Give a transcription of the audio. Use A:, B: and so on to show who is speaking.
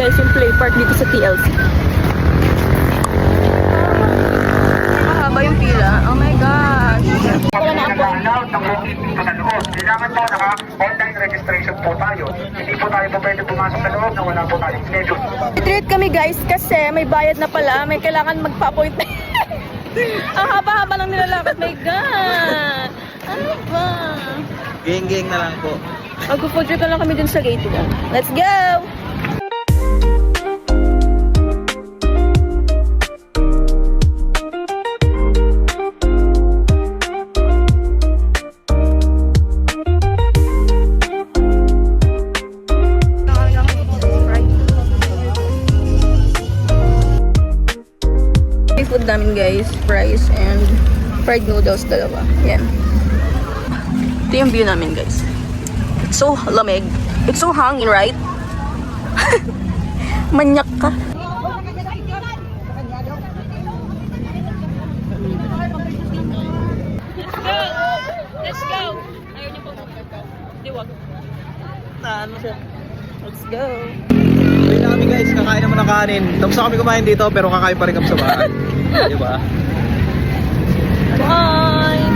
A: guys yung play park dito sa TLC. Mahaba yung pila. Oh my gosh. Wala na ako.
B: Kailangan po naka-online registration po tayo. Hindi po tayo po pwede pumasok sa loob na wala po tayong schedule.
A: Treat kami guys kasi may bayad na pala. May kailangan magpa-appointment. Ang haba-haba lang nilalakad. My God. Ano ba?
C: Geng-geng na lang po.
A: Mag-food trip lang kami dun sa gate 1. Let's go! Food namin guys, fries and fried noodles dalawa. Yan. Ito yung view namin guys. It's so lamig. It's so hangin, right? Manyak ka. Let's go! Ayaw niyo po. Di wag. Ano siya? Let's go!
C: Uwi na kami guys, kakain naman ng kanin. Tapos na kami kumain dito pero kakain pa rin kami sa bahay. Diba?
A: Bye!